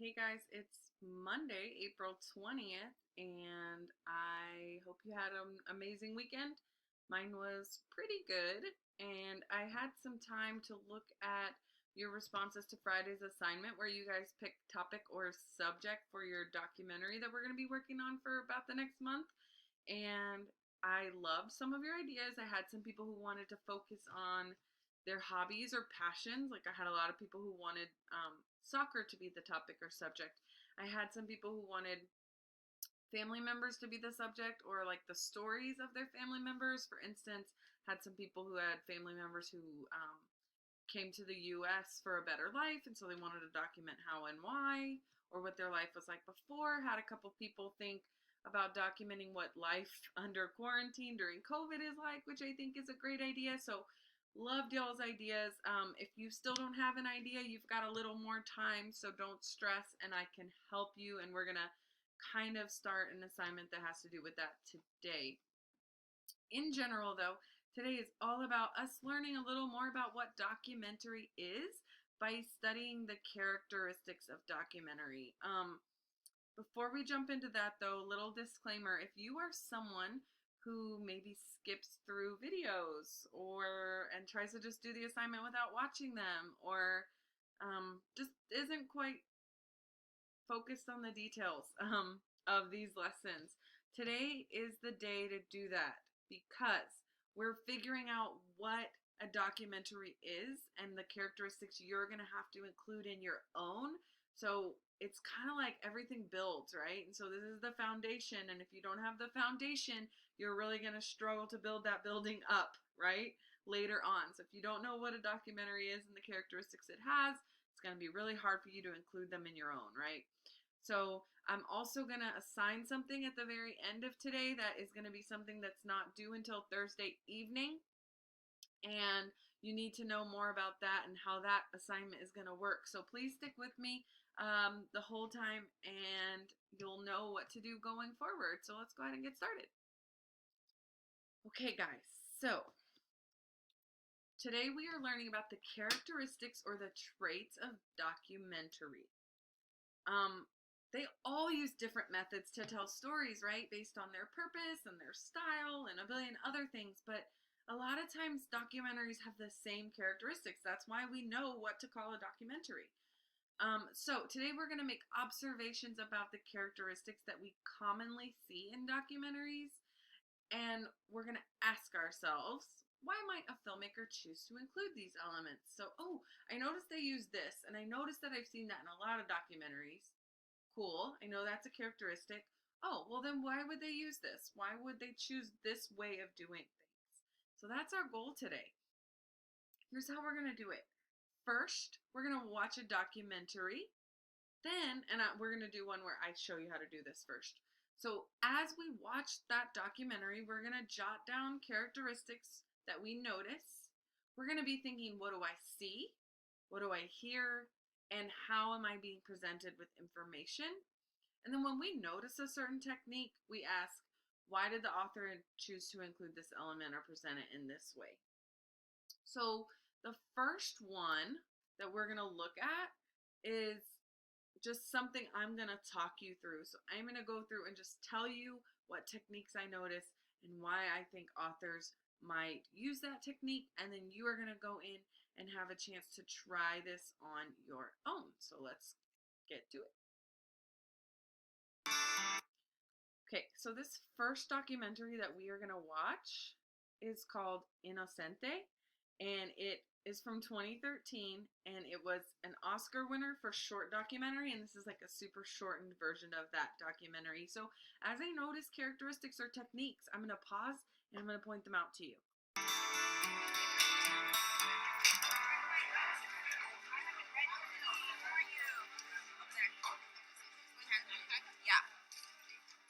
Hey guys, it's Monday, April 20th, and I hope you had an amazing weekend. Mine was pretty good, and I had some time to look at your responses to Friday's assignment where you guys picked topic or subject for your documentary that we're going to be working on for about the next month. And I loved some of your ideas. I had some people who wanted to focus on their hobbies or passions. Like I had a lot of people who wanted soccer to be the topic or subject. I had some people who wanted family members to be the subject or like the stories of their family members. For instance, had some people who had family members who came to the US for a better life, and so they wanted to document how and why, or what their life was like before. Had a couple people think about documenting what life under quarantine during COVID is like, which I think is a great idea. So, loved y'all's ideas. If you still don't have an idea, you've got a little more time, so don't stress, and I can help you. And we're gonna kind of start an assignment that has to do with that today. In general, though, today is all about us learning a little more about what documentary is by studying the characteristics of documentary. Before we jump into that, though, little disclaimer: if you are someone who maybe skips through videos or and tries to just do the assignment without watching them, or just isn't quite focused on the details of these lessons, today is the day to do that because we're figuring out what a documentary is and the characteristics you're going to have to include in your own. So it's kind of like everything builds, right? And so this is the foundation. And if you don't have the foundation, you're really going to struggle to build that building up, right? Later on. So if you don't know what a documentary is and the characteristics it has, it's going to be really hard for you to include them in your own, right? So I'm also going to assign something at the very end of today that is going to be something that's not due until Thursday evening. And you need to know more about that and how that assignment is going to work. So please stick with me the whole time and you'll know what to do going forward. So let's go ahead and get started. Okay, guys. So today we are learning about the characteristics or the traits of documentary. They all use different methods to tell stories, right? Based on their purpose and their style and a billion other things. But a lot of times documentaries have the same characteristics. That's why we know what to call a documentary. So today we're going to make observations about the characteristics that we commonly see in documentaries. And we're going to ask ourselves, why might a filmmaker choose to include these elements? So, I noticed they use this, and I noticed that I've seen that in a lot of documentaries. Cool, I know that's a characteristic. Oh, well then why would they use this? Why would they choose this way of doing things? So that's our goal today. Here's how we're going to do it. First, we're going to watch a documentary. Then, we're going to do one where I show you how to do this first. So as we watch that documentary, we're going to jot down characteristics that we notice. We're going to be thinking, what do I see? What do I hear? And how am I being presented with information? And then when we notice a certain technique, we ask, why did the author choose to include this element or present it in this way? So the first one that we're going to look at is just something I'm going to talk you through. So I'm going to go through and just tell you what techniques I notice and why I think authors might use that technique. And then you are going to go in and have a chance to try this on your own. So let's get to it. Okay, so this first documentary that we are going to watch is called Inocente, and it is from 2013, and it was an Oscar winner for short documentary, and this is like a super shortened version of that documentary. So as I notice characteristics or techniques, I'm going to pause and I'm going to point them out to you.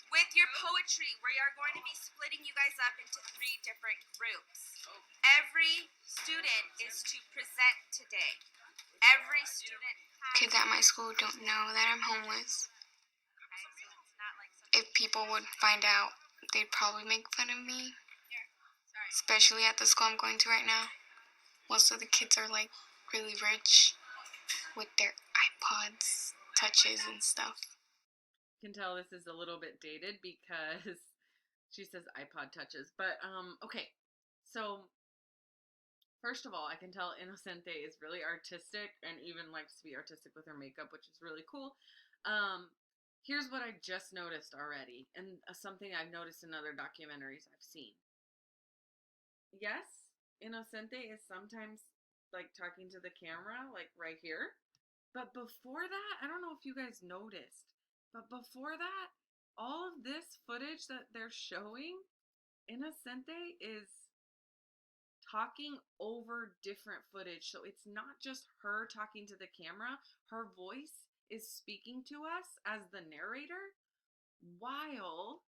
With your poetry, we are going to be splitting you guys up into 3 different groups. Every student is to present today. Every student Kids at my school don't know that I'm homeless. If people would find out, they'd probably make fun of me. Especially at the school I'm going to right now. Most of the kids are like really rich with their iPods, touches and stuff. You can tell this is a little bit dated because she says iPod touches. But okay, so first of all, I can tell Innocente is really artistic and even likes to be artistic with her makeup, which is really cool. Here's what I just noticed already, and something I've noticed in other documentaries I've seen. Yes, Innocente is sometimes like talking to the camera, like right here. But before that, I don't know if you guys noticed, but before that, all of this footage that they're showing, Innocente is talking over different footage. So it's not just her talking to the camera, her voice is speaking to us as the narrator while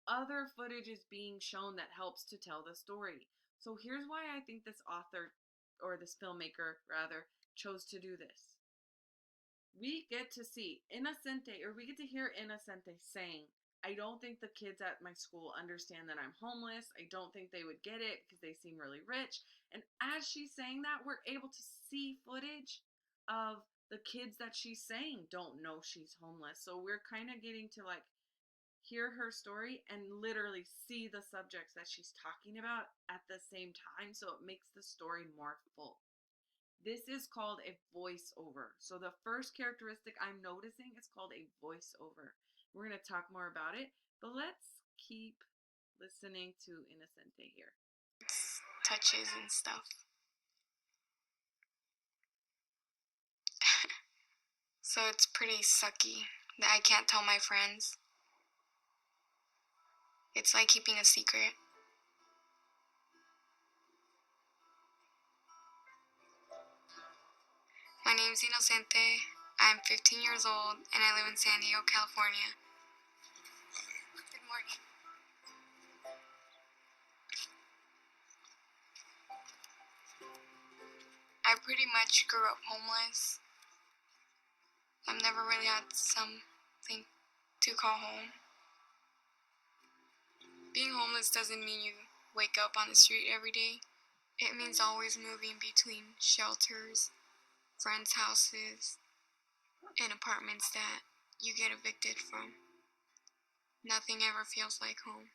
other footage is being shown that helps to tell the story. So here's why I think this author, or this filmmaker rather, chose to do this. We get to see Innocente, or we get to hear Innocente saying, I don't think the kids at my school understand that I'm homeless. I don't think they would get it because they seem really rich. And as she's saying that, we're able to see footage of the kids that she's saying don't know she's homeless. So we're kind of getting to like hear her story and literally see the subjects that she's talking about at the same time. So it makes the story more full. This is called a voiceover. So the first characteristic I'm noticing is called a voiceover. We're going to talk more about it, but let's keep listening to Innocente here. Touches and stuff. So it's pretty sucky that I can't tell my friends. It's like keeping a secret. My name's Innocente. I'm 15 years old and I live in San Diego, California. Good morning. I pretty much grew up homeless. I've never really had something to call home. Being homeless doesn't mean you wake up on the street every day. It means always moving between shelters, friends' houses, and apartments that you get evicted from. Nothing ever feels like home.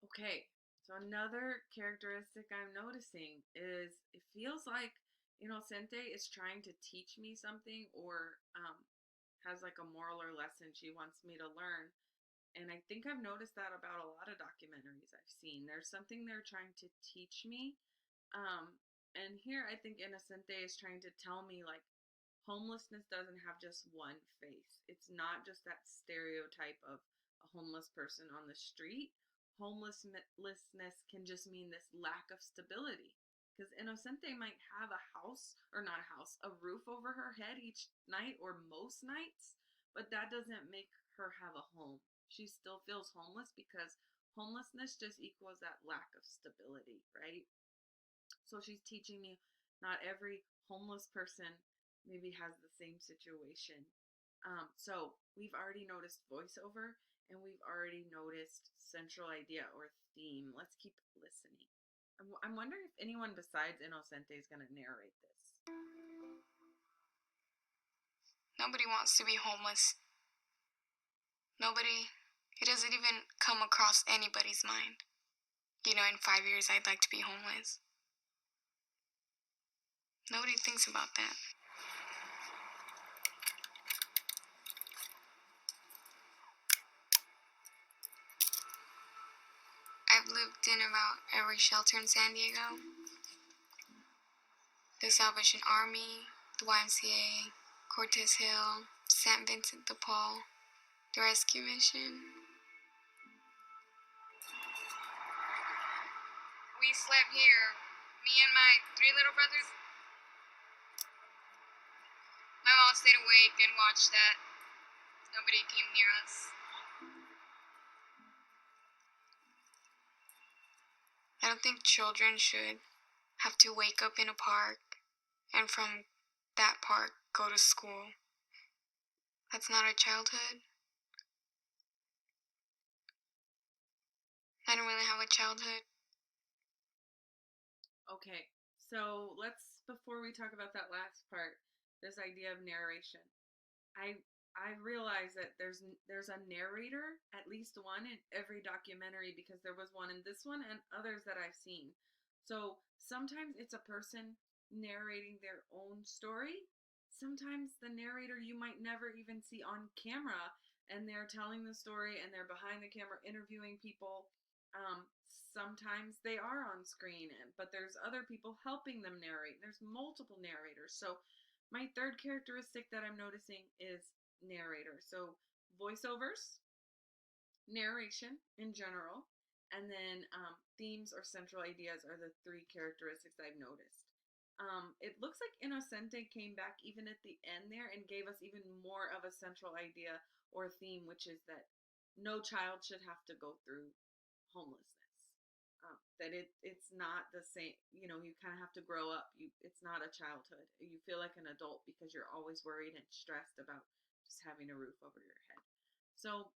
Okay, so another characteristic I'm noticing is it feels like Innocente is trying to teach me something or has like a moral or lesson she wants me to learn. And I think I've noticed that about a lot of documentaries I've seen. There's something they're trying to teach me. And here I think Innocente is trying to tell me like homelessness doesn't have just one face. It's not just that stereotype of a homeless person on the street. Homelessness can just mean this lack of stability. Because Innocente might have a house, or not a house, a roof over her head each night or most nights, but that doesn't make her have a home. She still feels homeless because homelessness just equals that lack of stability, right? So she's teaching me not every homeless person maybe has the same situation. So we've already noticed voiceover and we've already noticed central idea or theme. Let's keep listening. I'm wondering if anyone besides Innocente is going to narrate this. Nobody wants to be homeless. Nobody. It doesn't even come across anybody's mind. In 5 years I'd like to be homeless. Nobody thinks about that. I've lived in about every shelter in San Diego. The Salvation Army, the YMCA, Cortez Hill, St. Vincent de Paul, the Rescue Mission. We slept here, me and my 3 little brothers. My mom stayed awake and watched that. Nobody came near us. I don't think children should have to wake up in a park and from that park go to school. That's not our childhood. I don't really have a childhood. Okay, so before we talk about that last part, this idea of narration. I I realize that there's a narrator, at least one in every documentary, because there was one in this one and others that I've seen. So sometimes it's a person narrating their own story. Sometimes the narrator you might never even see on camera, and they're telling the story and they're behind the camera interviewing people. Sometimes they are on screen, but there's other people helping them narrate. There's multiple narrators. So my third characteristic that I'm noticing is narrator. So voiceovers, narration in general, and then themes or central ideas are the three characteristics I've noticed. It looks like Innocente came back even at the end there and gave us even more of a central idea or theme, which is that no child should have to go through homelessness. That it's not the same. You know, you kind of have to grow up. It's not a childhood. You feel like an adult because you're always worried and stressed about just having a roof over your head. So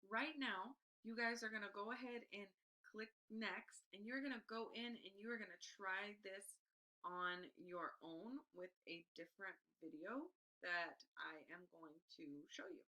right now, you guys are gonna go ahead and click next, and you're gonna go in and you are gonna try this on your own with a different video that I am going to show you.